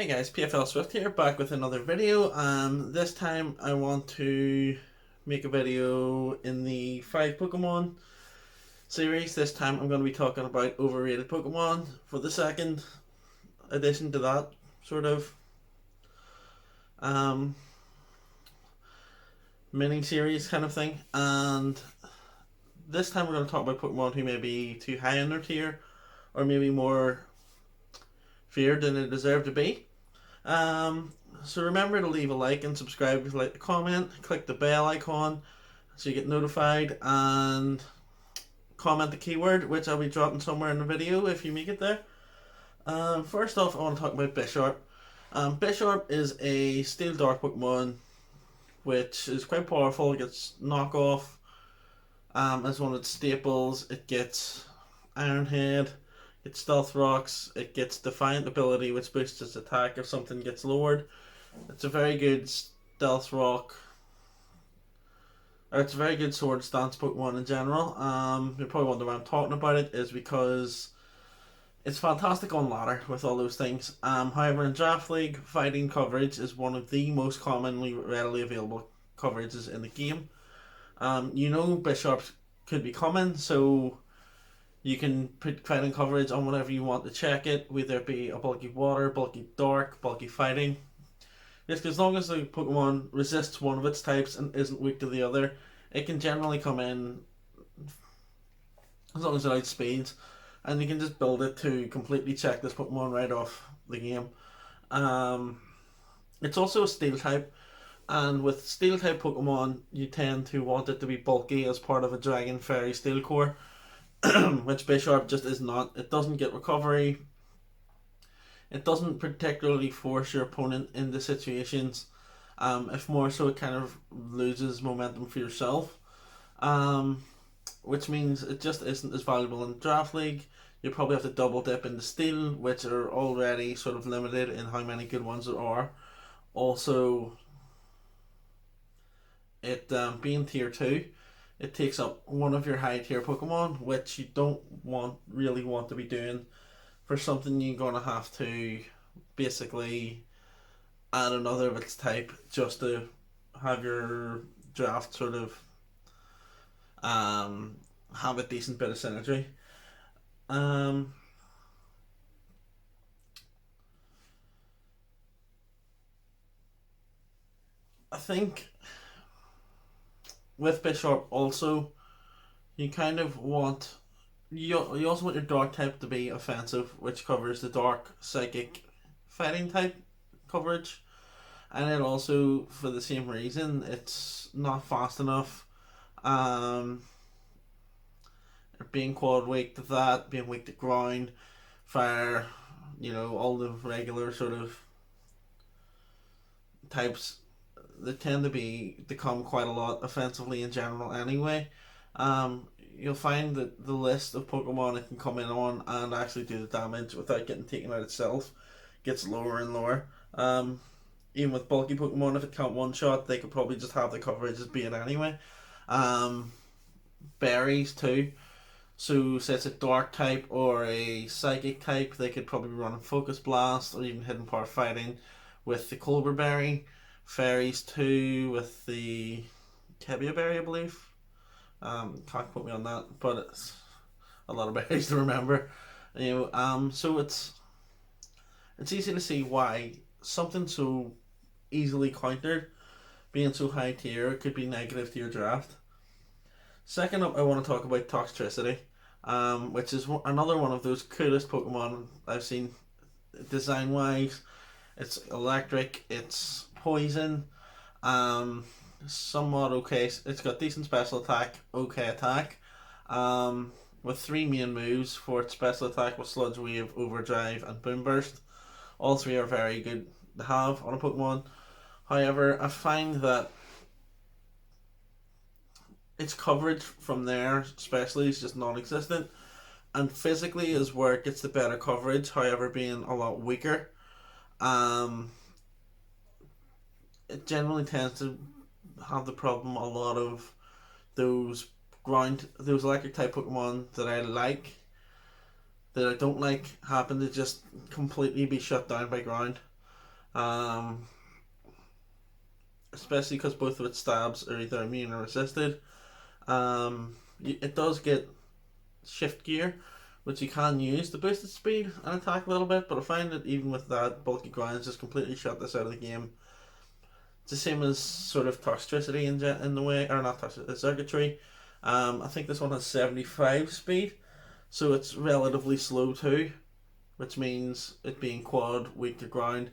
Guys, PFL Swift here, back with another video, and this time I want to make a video in the 5 Pokemon series. This time I'm going to be talking about overrated Pokemon for the second addition to that sort of um, mini series kind of thing. And this time we're going to talk about Pokemon who may be too high in their tier, or maybe more feared than they deserve to be. So remember to leave a like and subscribe if you like the comment, click the bell icon so you get notified, and comment the keyword which I'll be dropping somewhere in the video if you make it there. First off, I want to talk about Bisharp. Bisharp is a Steel Dark Pokemon which is quite powerful. It gets knockoff as one of its staples. It gets Iron Head, it's Stealth Rocks, it gets Defiant ability which boosts its attack if something gets lowered. It's a very good Stealth Rock, or it's a very good Sword Stance Pokemon in general. You're probably wondering why I'm talking about it, is because it's fantastic on ladder with all those things. However, in Draft League, fighting coverage is one of the most commonly readily available coverages in the game. Bisharp could be coming, so you can put fighting coverage on whatever you want to check it, whether it be a bulky water, bulky dark, bulky fighting. Just as long as the Pokemon resists one of its types and isn't weak to the other, it can generally come in as long as it outspeeds, and you can just build it to completely check this Pokemon right off the game. It's also a Steel type, and with Steel type Pokemon, you tend to want it to be bulky as part of a Dragon Fairy Steel core. Which Bisharp just is not. It doesn't get recovery. It doesn't particularly force your opponent into situations. If more so, it kind of loses momentum for yourself. Which means it just isn't as valuable in Draft League. You probably have to double dip into Steel, which are already sort of limited in how many good ones there are. Also, it being tier 2, it takes up one of your high tier Pokemon, which you don't really want to be doing for something you're going to have to basically add another of its type just to have your draft sort of have a decent bit of synergy. I think with Bisharp also, you kind of want, you also want your dark type to be offensive, which covers the dark, psychic, fighting type coverage. And then also, for the same reason, it's not fast enough. Being quad weak to that, being weak to ground, fire, all the regular sort of types, they tend to become quite a lot offensively in general anyway. You'll find that the list of Pokemon it can come in on and actually do the damage without getting taken out itself gets lower and lower. Even with bulky Pokemon, if it can't one-shot, they could probably just have the coverage as being anyway. Berries too. So say it's a dark type or a psychic type, they could probably run a Focus Blast or even Hidden Power Fighting with the Colbur Berry. Fairies too with the Kebia Berry, I believe. Can't quote me on that, but it's a lot of berries to remember. So it's easy to see why something so easily countered, being so high tier, could be negative to your draft. Second up, I want to talk about Toxtricity, which is another one of those coolest Pokemon I've seen design wise. It's electric, it's poison, somewhat okay. It's got decent special attack, okay attack, with 3 main moves for its special attack with Sludge Wave, Overdrive, and Boom Burst. All 3 are very good to have on a Pokemon. However, I find that its coverage from there, especially, is just non-existent, and physically is where it gets the better coverage. However, being a lot weaker, it generally tends to have the problem a lot of those electric type Pokemon that I like, that I don't like, happen to just completely be shut down by ground. Um, Especially because both of its stabs are either immune or resisted. It does get shift gear, which you can use to boost its speed and attack a little bit, but I find that even with that, bulky grounds just completely shut this out of the game. It's the same as sort of toxicity in the way, or not toxicity, circuitry. I think this one has 75 speed, so it's relatively slow too, which means it being quad, weak to ground,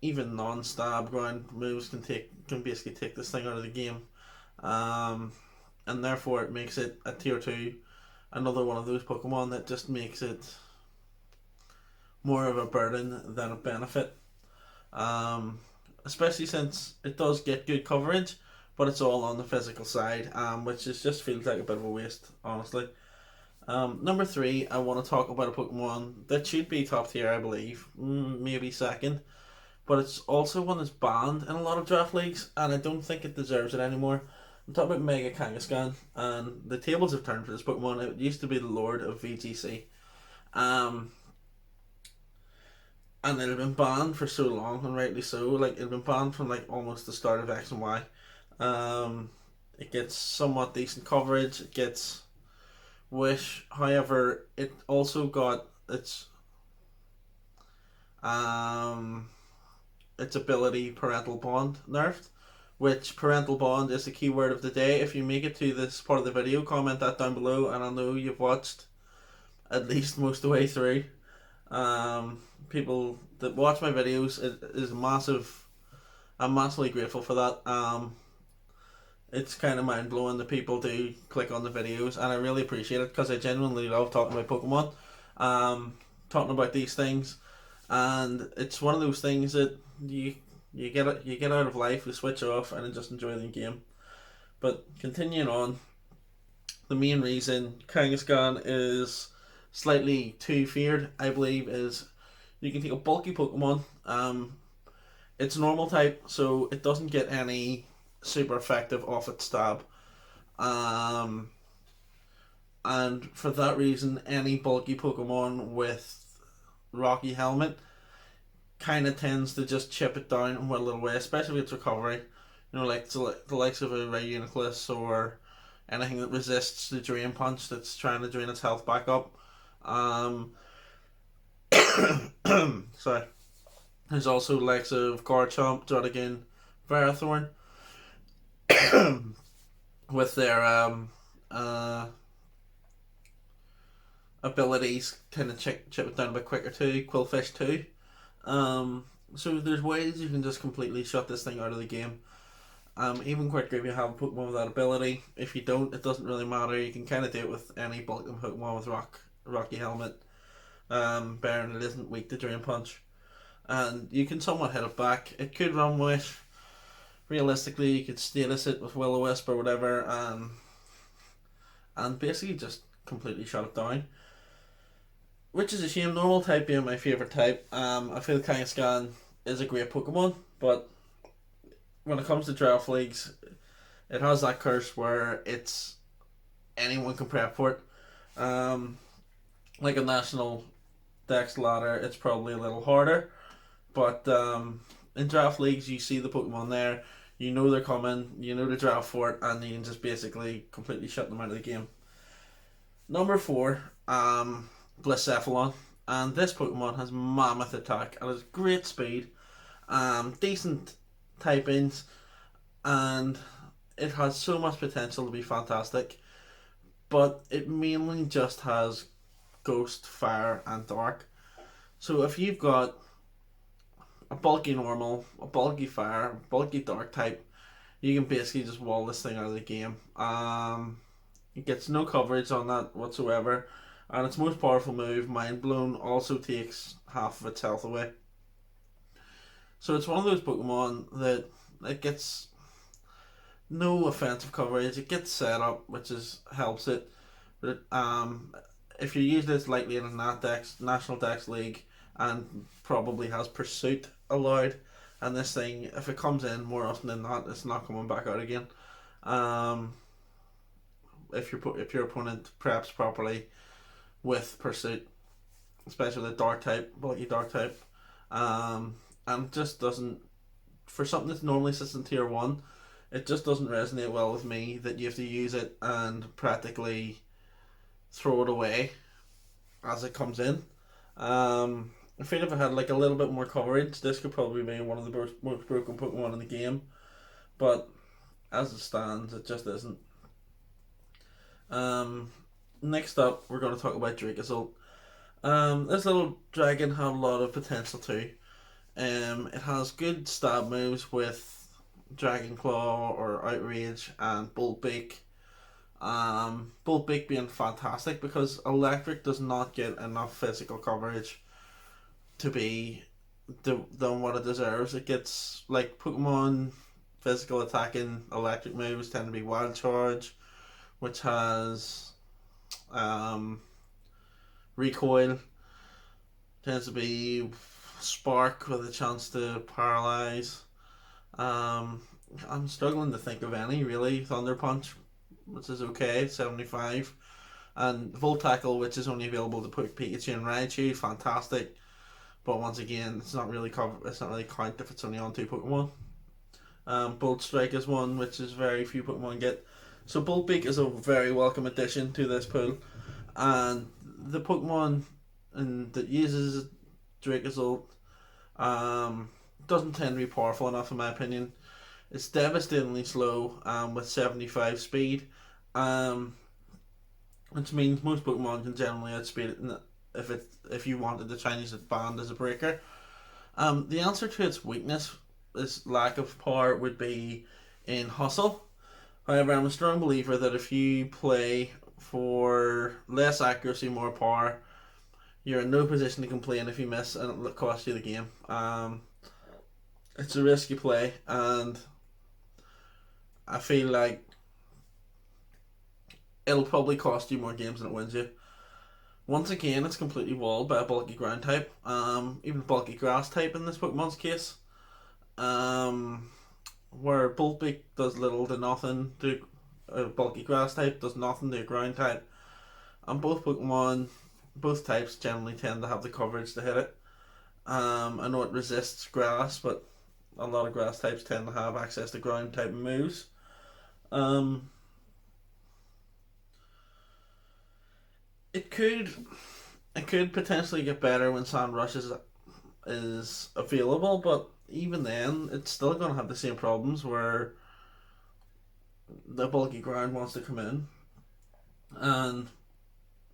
even non-stab ground moves can basically take this thing out of the game. Um, and therefore it makes it a tier 2, another one of those Pokemon that just makes it more of a burden than a benefit. Um, Especially since it does get good coverage, but it's all on the physical side, which just feels like a bit of a waste, honestly. Number 3, I want to talk about a Pokemon that should be top tier, I believe, maybe second, but it's also one that's banned in a lot of draft leagues, and I don't think it deserves it anymore. I'm talking about Mega Kangaskhan, and the tables have turned for this Pokemon. It used to be the Lord of VGC. Um, and it had been banned for so long, and rightly so. Like, it had been banned from like almost the start of X and Y. Um, it gets somewhat decent coverage. It gets Wish, however, it also got um its ability Parental Bond nerfed. Which Parental Bond is the keyword of the day. If you make it to this part of the video, comment that down below, and I know you've watched at least most of the way through. People that watch my videos, it is massive. I'm massively grateful for that. It's kind of mind blowing that people do click on the videos, and I really appreciate it because I genuinely love talking about Pokemon, talking about these things, and it's one of those things that you get out of life, you switch off, and just enjoy the game. But continuing on, the main reason Kangaskhan is slightly too feared, I believe, is you can take a bulky Pokemon. It's normal type, so it doesn't get any super effective off its stab. Um, and for that reason, any bulky Pokemon with Rocky Helmet kind of tends to just chip it down and whittle it away, especially with its recovery. You know, like the likes of a Rayuniclus or anything that resists the Drain Punch that's trying to drain its health back up. Um, sorry. There's also the likes of Garchomp, Druddigon, Verathorn with their abilities kind of chip it down a bit quicker too. Quillfish too. So there's ways you can just completely shut this thing out of the game. Even quicker if you have a Pokemon with that ability. If you don't, it doesn't really matter. You can kind of do it with any bulky Pokemon with Rocky Helmet. Bearing it isn't weak to Drain Punch. And you can somewhat hit it back. It could run Wish. Realistically, you could status it with Will-O-Wisp or whatever, and basically just completely shut it down. Which is a shame, normal type being my favourite type. I feel Kangaskhan is a great Pokemon, but when it comes to draft leagues, it has that curse where it's anyone can prep for it. Like a national dex ladder, it's probably a little harder, but in draft leagues, you see the Pokemon there, you know they're coming, you know to draft for it, and you can just basically completely shut them out of the game. Number 4, Blissephalon, and this Pokemon has mammoth attack and has great speed, decent typings, and it has so much potential to be fantastic, but it mainly just has Ghost, Fire, and Dark. So if you've got a bulky normal, a bulky fire, a bulky dark type, you can basically just wall this thing out of the game. It gets no coverage on that whatsoever, and its most powerful move, Mind Blown, also takes half of its health away. So it's one of those Pokemon that it gets no offensive coverage. It gets set up, which helps it. But if you use this lightly in a National Dex League, and probably has Pursuit allowed, and this thing, if it comes in more often than not, it's not coming back out again. If your opponent preps properly with Pursuit, especially the dark type, bulky dark type, and it just doesn't, for something that normally sits in tier 1, it just doesn't resonate well with me that you have to use it and practically throw it away as it comes in. I feel if it had like a little bit more coverage, this could probably be one of the most broken Pokemon in the game. But as it stands, it just isn't. Um, Next up, we're going to talk about Dracozolt. This little dragon had a lot of potential too. It has good stab moves with Dragon Claw or Outrage and Bullpic. Bullpic being fantastic because Electric does not get enough physical coverage to be than what it deserves. It gets like Pokemon physical attacking electric moves tend to be Wild Charge, which has recoil, tends to be Spark with a chance to paralyze. I'm struggling to think of any really. Thunder Punch, which is okay, 75. And Volt Tackle, which is only available to put Pikachu and Raichu, fantastic. But once again, it's not really It's not really count if it's only on 2 Pokemon. Bolt Strike is one which is very few Pokemon get. So Bullpic is a very welcome addition to this pool, and the Pokemon that uses Dracozolt doesn't tend to be powerful enough in my opinion. It's devastatingly slow with 75 speed, which means most Pokemon can generally outspeed it if you wanted to try and use it banned as a breaker. The answer to its weakness, its lack of power, would be in Hustle. However, I'm a strong believer that if you play for less accuracy, more power, you're in no position to complain if you miss and it costs you the game. It's a risky play, and I feel like it'll probably cost you more games than it wins you. Once again, it's completely walled by a bulky ground type, even bulky grass type in this Pokemon's case. Where Bullpic does little to nothing to a bulky grass type, does nothing to a ground type. And both types generally tend to have the coverage to hit it. I know it resists grass, but a lot of grass types tend to have access to ground type moves. It could potentially get better when Sand Rush is available, but even then, it's still going to have the same problems where the bulky ground wants to come in, and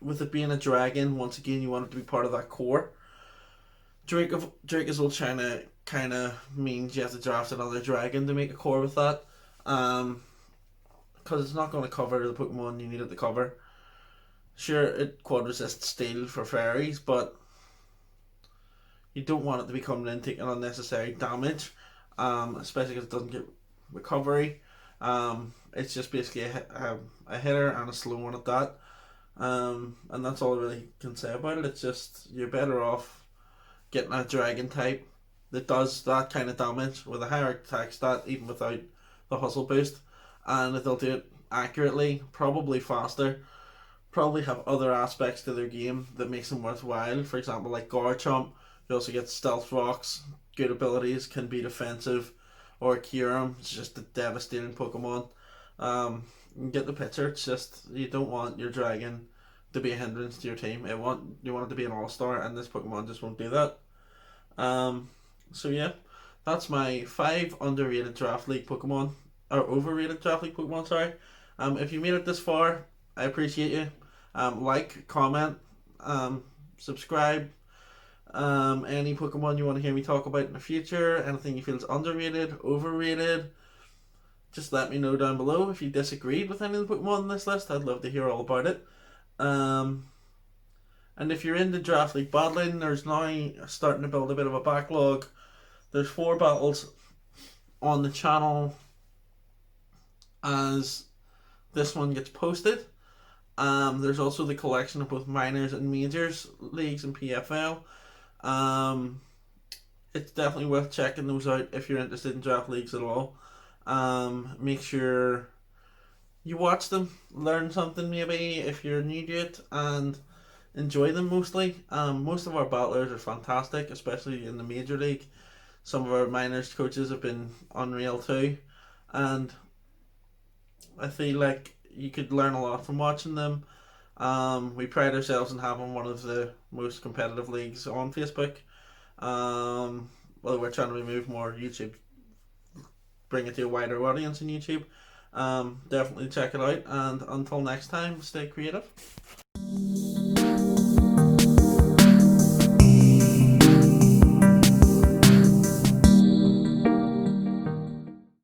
with it being a dragon, once again, you want it to be part of that core. Dracozolt China kind of means you have to draft another dragon to make a core with that, because it's not going to cover the Pokemon you need it to cover. Sure, it quad resists steel for fairies, but you don't want it to be coming in taking unnecessary damage, especially because it doesn't get recovery. It's just basically a hitter and a slow one at that. And that's all I really can say about it. It's just you're better off getting a dragon type that does that kind of damage with a higher attack stat, even without the hustle boost, and they'll do it accurately, probably faster, probably have other aspects to their game that makes them worthwhile. For example, like Garchomp, you also get Stealth Rocks, good abilities, can be defensive, or Kyurem, it's just a devastating Pokemon. You get the picture. It's just you don't want your dragon to be a hindrance to your team. You want it to be an all-star, and this Pokemon just won't do that. So yeah, that's my 5 underrated draft league Pokemon, or overrated draft league Pokemon. Sorry. If you made it this far, I appreciate you. Like, comment, subscribe. Any Pokemon you want to hear me talk about in the future, anything you feel is underrated, overrated, just let me know down below. If you disagreed with any of the Pokemon on this list, I'd love to hear all about it. And if you're into Draft League battling, there's now starting to build a bit of a backlog. There's 4 battles on the channel as this one gets posted. There's also the collection of both minors and majors leagues and PFL. It's definitely worth checking those out if you're interested in draft leagues at all. Make sure you watch them, learn something maybe if you're new to it, and enjoy them mostly. Most of our battlers are fantastic, especially in the major league. some of our minors coaches have been unreal too, and I feel like you could learn a lot from watching them. We pride ourselves in having one of the most competitive leagues on Facebook. Well, we're trying to remove more YouTube, bring it to a wider audience on YouTube. Definitely check it out, and until next time, stay creative.